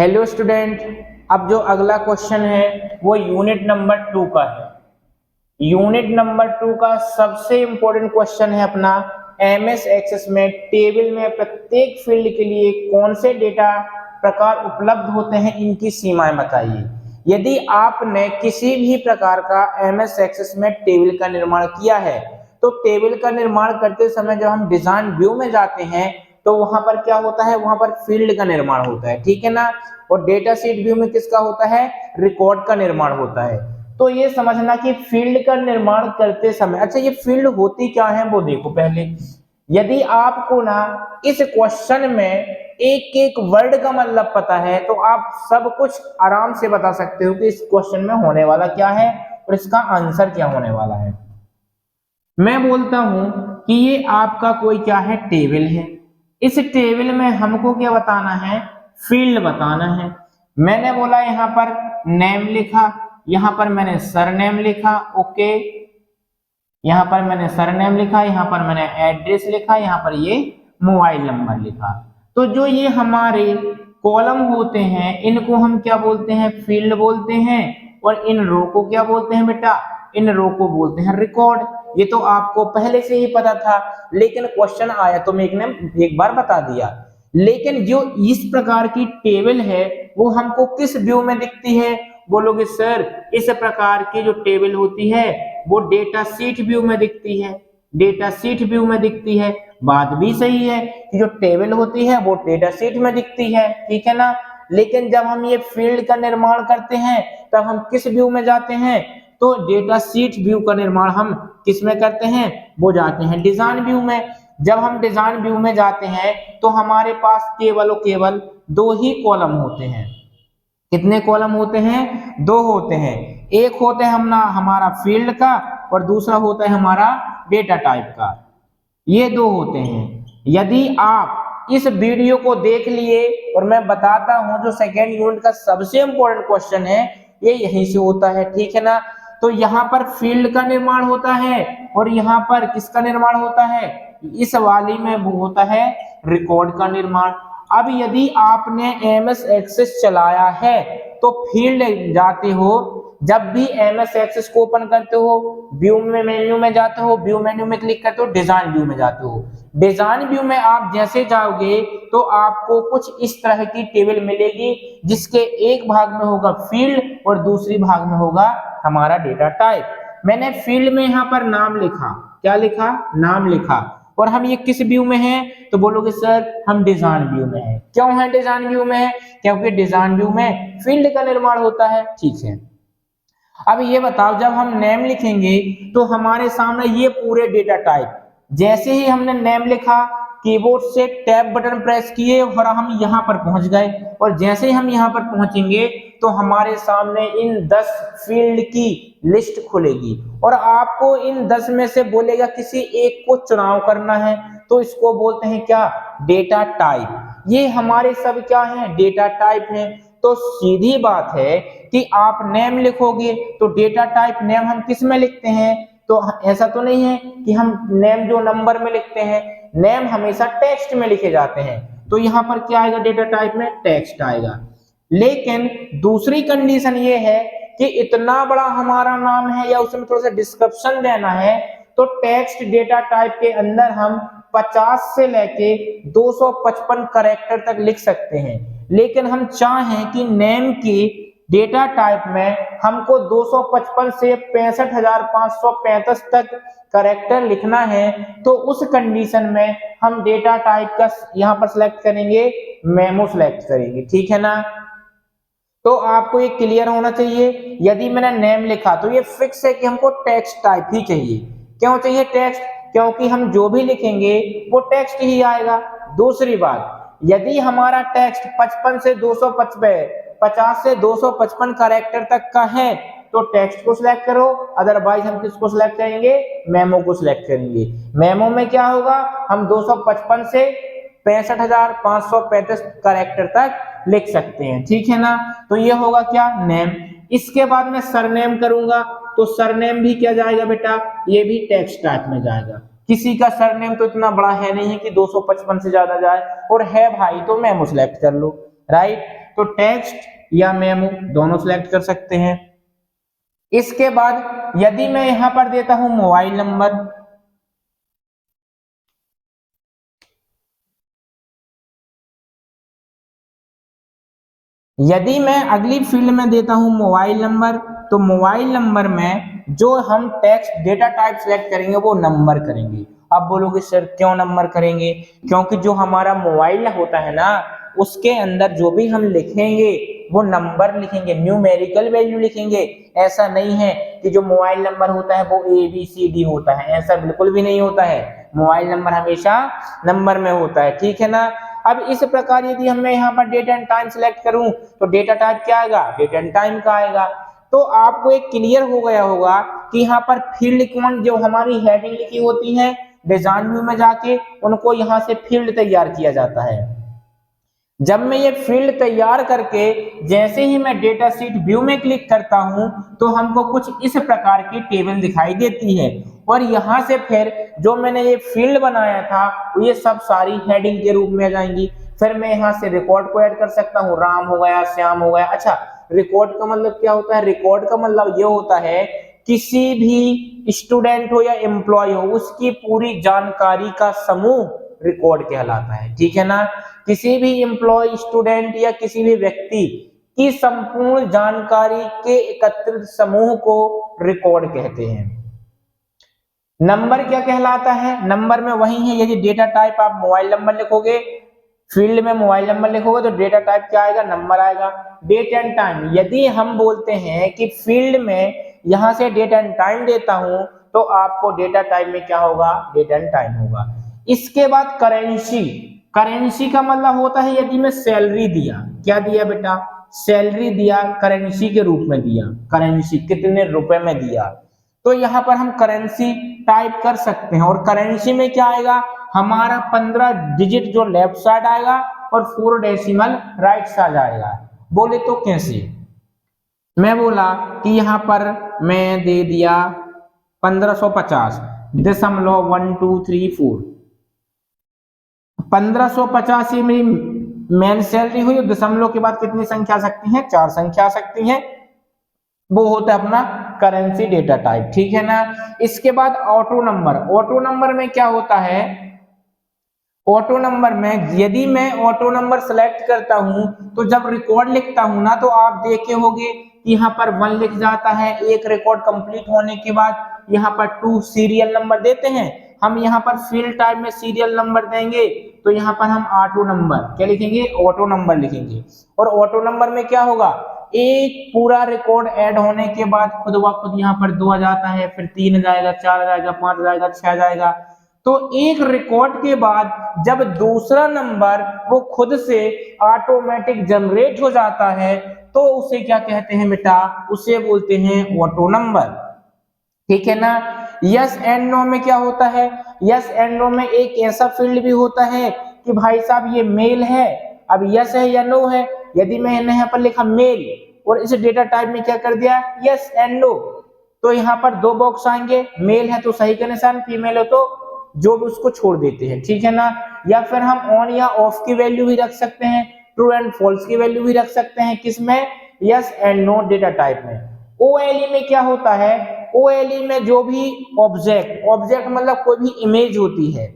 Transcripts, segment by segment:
Hello student, अब जो अगला क्वेश्चन है वो यूनिट नंबर 2 का है। यूनिट नंबर 2 का सबसे इंपॉर्टेंट क्वेश्चन है अपना एमएस एक्सेस में टेबल में प्रत्येक फील्ड के लिए कौन से डेटा प्रकार उपलब्ध होते हैं, इनकी सीमाएं बताइए। यदि आपने किसी भी प्रकार का एमएस एक्सेस में टेबल का निर्माण किया है तो टेबल का निर्माण करते समय जब हम डिजाइन व्यू में जाते हैं तो वहां पर क्या होता है, वहां पर फील्ड का निर्माण होता है, ठीक है ना। और डेटा शीट व्यू में किसका होता है, रिकॉर्ड का निर्माण होता है। तो ये समझना कि फील्ड का निर्माण करते समय, अच्छा ये फील्ड होती क्या है वो देखो पहले। यदि आपको ना इस क्वेश्चन में एक एक वर्ड का मतलब पता है तो आप सब कुछ आराम से बता सकते हो कि इस क्वेश्चन में होने वाला क्या है और इसका आंसर क्या होने वाला है। मैं बोलता हूं कि ये आपका कोई क्या है, टेबल है। इस टेबल में हमको क्या बताना है, फील्ड बताना है। मैंने बोला यहाँ पर नेम लिखा, यहाँ पर मैंने सरनेम लिखा, ओके। यहाँ पर मैंने सरनेम लिखा, यहाँ पर मैंने एड्रेस लिखा, यहाँ पर ये मोबाइल नंबर लिखा। तो जो ये हमारे कॉलम होते हैं इनको हम क्या बोलते हैं, फील्ड बोलते हैं। और इन रो को क्या बोलते हैं बेटा, इन रो को बोलते हैं रिकॉर्ड। ये तो आपको पहले से ही पता था, लेकिन क्वेश्चन आया तो मैं एक बार बता दिया। लेकिन जो इस प्रकार की टेबल है वो हमको किस व्यू में दिखती है, बोलोगे सर इस प्रकार की जो टेबल होती है वो डेटा शीट व्यू में दिखती है, डेटा शीट व्यू में दिखती है। बात भी सही है कि जो टेबल होती है वो डेटा शीट में दिखती है, ठीक है ना। लेकिन जब हम ये फील्ड का निर्माण करते हैं तब हम किस व्यू में जाते हैं, तो डेटा शीट व्यू का निर्माण हम किस में करते हैं, वो जाते हैं डिजाइन व्यू में। जब हम डिजाइन व्यू में जाते हैं तो हमारे पास केवल और केवल दो ही कॉलम होते हैं। कितने कॉलम होते हैं, दो होते हैं। एक होता है हमारा फील्ड का और दूसरा होता है हमारा डेटा टाइप का, ये दो होते हैं। यदि आप इस वीडियो को देख लिए और मैं बताता हूं जो सेकेंड यूनिट का सबसे इंपॉर्टेंट क्वेश्चन है ये यहीं से होता है, ठीक है ना। तो यहाँ पर फील्ड का निर्माण होता है और यहाँ पर किसका निर्माण होता है, इस वाली में वो होता है रिकॉर्ड का निर्माण। अब यदि आपने एमएस एक्सेस चलाया है तो फील्ड जाते हो, जब भी एमएस एक्सेस को ओपन करते हो व्यू में मेन्यू में जाते हो, व्यू मेन्यू में क्लिक करते हो, डिजाइन व्यू में जाते हो। डिजाइन व्यू में आप जैसे जाओगे तो आपको कुछ इस तरह की टेबल मिलेगी जिसके एक भाग में होगा फील्ड और दूसरी भाग में होगा हमारा डेटा टाइप। मैंने फील्ड में यहाँ पर नाम लिखा, क्या लिखा, नाम लिखा। और हम ये किस व्यू में हैं, तो बोलोगे सर हम डिजाइन व्यू में हैं। क्यों है डिजाइन व्यू में है, क्योंकि डिजाइन व्यू में फील्ड का निर्माण होता है, ठीक है। अब ये बताओ जब हम नेम लिखेंगे तो हमारे सामने ये पूरे डेटा टाइप, जैसे ही हमने नेम लिखा कीबोर्ड से टैब बटन प्रेस किए और हम यहाँ पर पहुंच गए, और जैसे ही हम यहाँ पर पहुंचेंगे तो हमारे सामने इन 10 फील्ड की लिस्ट खुलेगी और आपको इन 10 में से बोलेगा किसी एक को चुनाव करना है। तो इसको बोलते हैं क्या, डेटा टाइप। ये हमारे सब क्या है, डेटा टाइप है। तो सीधी बात है कि आप नेम लिखोगे तो डेटा टाइप नेम हम किस में लिखते हैं, तो ऐसा तो नहीं है कि हम नेम जो नंबर में लिखते हैं, नेम हमेशा टेक्स्ट में लिखे जाते हैं। तो यहाँ पर क्या आएगा, डेटा टाइप में टेक्स्ट आएगा। लेकिन दूसरी कंडीशन ये है कि इतना बड़ा हमारा नाम है या उसमें थोड़ा सा डिस्क्रिप्शन देना है तो टेक्स्ट डेटा टाइप के अंदर हम 50 से लेके 255 कैरेक्टर तक लिख सकते हैं। लेकिन हम चाहें कि नेम की डेटा टाइप में हमको 255 से 65,535 तक कैरेक्टर लिखना है तो उस कंडीशन में हम डेटा टाइप का यहाँ पर सिलेक्ट करेंगे, मेमो सिलेक्ट करेंगे, ठीक है ना। तो आपको ये क्लियर होना चाहिए। यदि मैंने नेम लिखा तो ये फिक्स है कि हमको टेक्स्ट टाइप ही चाहिए। क्यों चाहिए टेक्स्ट, क्योंकि हम जो भी लिखेंगे वो टेक्स्ट ही आएगा। दूसरी बात, यदि हमारा टेक्स्ट 50 से 255 कैरेक्टर तक का है तो टेक्स्ट को सिलेक्ट करो, अदरवाइज हम किसको सिलेक्ट करेंगे, मेमो को सिलेक्ट करेंगे। मेमो में क्या होगा, हम 255 से 65,535 कैरेक्टर तक लिख सकते हैं, ठीक है ना। तो ये होगा क्या, नेम। इसके बाद मैं सरनेम करूंगा तो सरनेम भी क्या जाएगा बेटा, ये भी टेक्स्ट टाइप में जाएगा। किसी का सरनेम तो इतना बड़ा है नहीं कि 255 से ज्यादा जाए, और है भाई तो मेमो सिलेक्ट कर लो, राइट। तो टेक्स्ट या मेमो दोनों सिलेक्ट कर सकते हैं। इसके बाद यदि मैं यहां पर देता हूं मोबाइल नंबर, यदि मैं अगली फील्ड में देता हूं मोबाइल नंबर, तो मोबाइल नंबर में जो हम टेक्स्ट डेटा टाइप सेलेक्ट करेंगे वो नंबर करेंगे। अब बोलोगे सर क्यों नंबर करेंगे? क्योंकि जो हमारा मोबाइल होता है ना, उसके अंदर जो भी हम लिखेंगे वो नंबर लिखेंगे, न्यूमेरिकल वैल्यू लिखेंगे। ऐसा नहीं है कि जो मोबाइल नंबर होता है वो ABCD होता है, ऐसा बिल्कुल भी नहीं होता है। मोबाइल नंबर हमेशा नंबर में होता है, ठीक है ना। अब इस प्रकार यदि मैं यहाँ पर डेट एंड टाइम सेलेक्ट करूं तो डेटा टाइप क्या आएगा? डेट एंड टाइम का आएगा। तो आपको एक क्लियर हो गया होगा कि यहाँ पर फील्ड कौन, जो हमारी हेडिंग लिखी होती है डिजाइन व्यू में जाके उनको यहाँ से फील्ड तैयार किया जाता है। जब मैं ये फील्ड तैयार करके जैसे ही मैं डेटा शीट व्यू में क्लिक करता हूं तो हमको कुछ इस प्रकार की टेबल दिखाई देती है, और यहां से फिर जो मैंने ये फील्ड बनाया था ये सब सारी हेडिंग के रूप में आ जाएंगी। फिर मैं यहाँ से रिकॉर्ड को ऐड कर सकता हूँ, राम हो गया, श्याम हो गया। अच्छा, रिकॉर्ड का मतलब क्या होता है? रिकॉर्ड का मतलब ये होता है किसी भी स्टूडेंट हो या एम्प्लॉय हो उसकी पूरी जानकारी का समूह रिकॉर्ड कहलाता है, ठीक है ना। किसी भी एम्प्लॉय, स्टूडेंट या किसी भी व्यक्ति की संपूर्ण जानकारी के एकत्रित समूह को रिकॉर्ड कहते हैं। नंबर क्या कहलाता है? नंबर में वही है, यदि डेटा टाइप आप मोबाइल नंबर लिखोगे, फील्ड में मोबाइल नंबर लिखोगे तो डेटा टाइप क्या आएगा? नंबर आएगा। डेट एंड टाइम, यदि हम बोलते हैं कि फील्ड में यहां से डेट एंड टाइम देता हूं तो आपको डेटा टाइप में क्या होगा? डेट एंड टाइम होगा। इसके बाद करेंसी, करेंसी का मतलब होता है यदि मैं सैलरी दिया, क्या दिया बेटा? सैलरी दिया, करेंसी के रूप में दिया। करेंसी कितने रुपए में दिया, तो यहाँ पर हम करेंसी टाइप कर सकते हैं। और करेंसी में क्या आएगा? हमारा 15 डिजिट जो लेफ्ट साइड आएगा और 4 डेसिमल राइट साइड आएगा। बोले तो कैसे? मैं बोला कि यहाँ पर मैं दे दिया 1550.12345। 1550 ये मेरी मेन सैलरी हुई। दशमलव के बाद कितनी संख्या आ सकती है? 4 संख्या आ सकती है। वो होता है अपना करेंसी डेटा टाइप, ठीक है ना। इसके बाद ऑटो नंबर, ऑटो नंबर में क्या होता है? ऑटो नंबर में यदि मैं ऑटो नंबर सेलेक्ट करता हूं तो जब रिकॉर्ड लिखता हूं ना, तो आप देखे होंगे कि यहाँ पर 1 लिख जाता है। एक रिकॉर्ड कंप्लीट होने के बाद यहाँ पर 2 सीरियल नंबर देते हैं। हम यहाँ पर फील्ड टाइप में सीरियल नंबर देंगे तो यहाँ पर हम ऑटो नंबर क्या लिखेंगे? ऑटो नंबर लिखेंगे। और ऑटो नंबर में क्या होगा? एक पूरा रिकॉर्ड ऐड होने के बाद खुद ब खुद यहाँ पर 2 आ जाता है, फिर 3 जाएगा, 4 जाएगा, 5 जाएगा, 6 जाएगा। तो एक रिकॉर्ड के बाद जब दूसरा नंबर वो खुद से ऑटोमेटिक जनरेट हो जाता है तो उसे क्या कहते हैं बेटा? उसे बोलते हैं ऑटो नंबर, ठीक है ना। यस एंड नो में क्या होता है? यस एंड नो में एक ऐसा फील्ड भी होता है कि भाई साहब ये मेल है, अब यस है या नो है। यदि मैंने यहाँ पर लिखा मेल और इस डेटा टाइप में क्या कर दिया? यस एंड नो, तो यहाँ पर 2 बॉक्स आएंगे। मेल है तो सही का निशान, फीमेल है तो जो भी उसको छोड़ देते हैं, ठीक है ना। या फिर हम ऑन या ऑफ की वैल्यू भी रख सकते हैं, ट्रू एंड फॉल्स की वैल्यू भी रख सकते हैं। किसमें? Yes and no data type में। OLE में क्या होता है? OLE में जो भी ऑब्जेक्ट, ऑब्जेक्ट मतलब कोई भी इमेज होती है,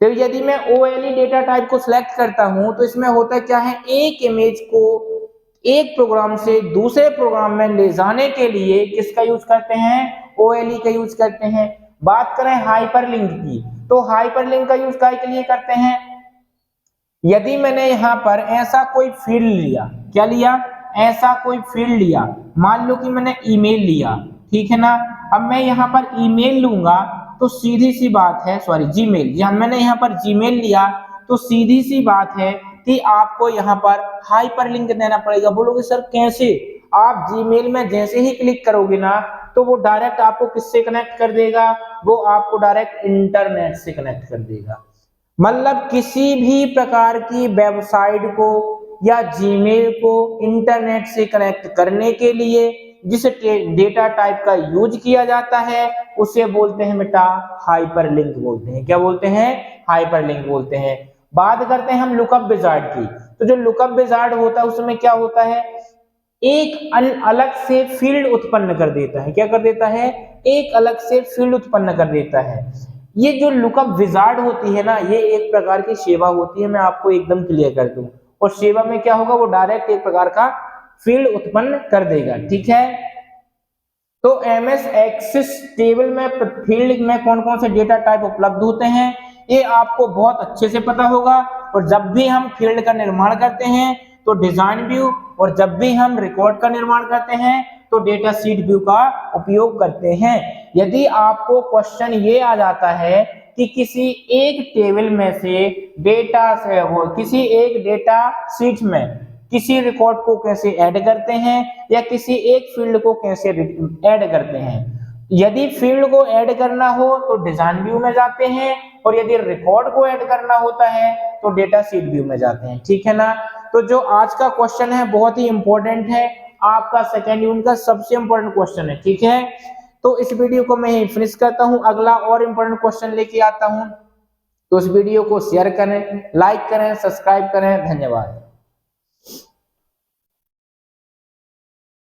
तो यदि मैं OLE डेटा टाइप को सिलेक्ट करता हूं तो इसमें होता क्या है? एक इमेज को एक प्रोग्राम से दूसरे प्रोग्राम में ले जाने के लिए किसका यूज करते हैं? OLE का यूज करते हैं। बात करें हाइपरलिंक की, तो हाइपरलिंक का यूज के लिए करते हैं? यदि मैंने यहाँ पर ऐसा कोई फील्ड लिया, क्या लिया? ऐसा कोई फील्ड लिया, मान लो कि मैंने ईमेल लिया, ठीक है ना। अब मैं यहाँ पर ईमेल लूंगा तो सीधी सी बात है, सॉरी जीमेल, मैंने यहाँ पर जीमेल लिया तो सीधी सी बात है कि आपको यहाँ पर हाइपरलिंक देना पड़ेगा। बोलोगे सर कैसे? आप जीमेल में जैसे ही क्लिक करोगे ना तो वो डायरेक्ट आपको किससे कनेक्ट कर देगा? वो आपको डायरेक्ट इंटरनेट से कनेक्ट कर देगा। मतलब किसी भी प्रकार की वेबसाइट को या जीमेल को इंटरनेट से कनेक्ट करने के लिए जिस डेटा टाइप का यूज किया जाता है उसे बोलते हैं बेटा हाइपरलिंक बोलते हैं। क्या बोलते हैं? हाइपरलिंक बोलते हैं। बात करते हैं हम लुकअप विजार्ड की, तो जो लुकअप विजार्ड होता है उसमें क्या होता है, एक अलग से फील्ड उत्पन्न कर देता है। क्या कर देता है, एक अलग से फील्ड उत्पन्न कर देता है। ये जो लुकअप विजार्ड होती है ना, ये एक प्रकार की सेवा होती है, मैं आपको एकदम क्लियर कर दूं। और सेवा में क्या होगा, वो डायरेक्ट एक प्रकार का फील्ड उत्पन्न कर देगा, ठीक है। तो एमएस एक्सेस टेबल में फील्ड में कौन कौन से डेटा टाइप उपलब्ध होते हैं, ये आपको बहुत अच्छे से पता होगा। और जब भी हम फील्ड का निर्माण करते हैं तो डिजाइन व्यू, और जब भी हम रिकॉर्ड का निर्माण करते हैं तो डेटा शीट व्यू का उपयोग करते हैं। यदि आपको क्वेश्चन ये आ जाता है कि किसी एक टेबल में से डेटा से वो किसी एक डेटा शीट में किसी रिकॉर्ड को कैसे ऐड करते हैं या किसी एक फील्ड को कैसे ऐड करते हैं, यदि फील्ड को ऐड करना हो तो डिजाइन व्यू में जाते हैं, और यदि रिकॉर्ड को ऐड करना होता है तो डेटा शीट व्यू में जाते हैं, ठीक है ना। तो जो आज का क्वेश्चन है बहुत ही इंपॉर्टेंट है, आपका सेकेंड यूनिट का सबसे इंपॉर्टेंट क्वेश्चन है, ठीक है। तो इस वीडियो को मैं यहीं फिनिश करता हूं, अगला और इंपॉर्टेंट क्वेश्चन लेके आता हूं। तो इस वीडियो को शेयर करें, लाइक करें, सब्सक्राइब करें। धन्यवाद।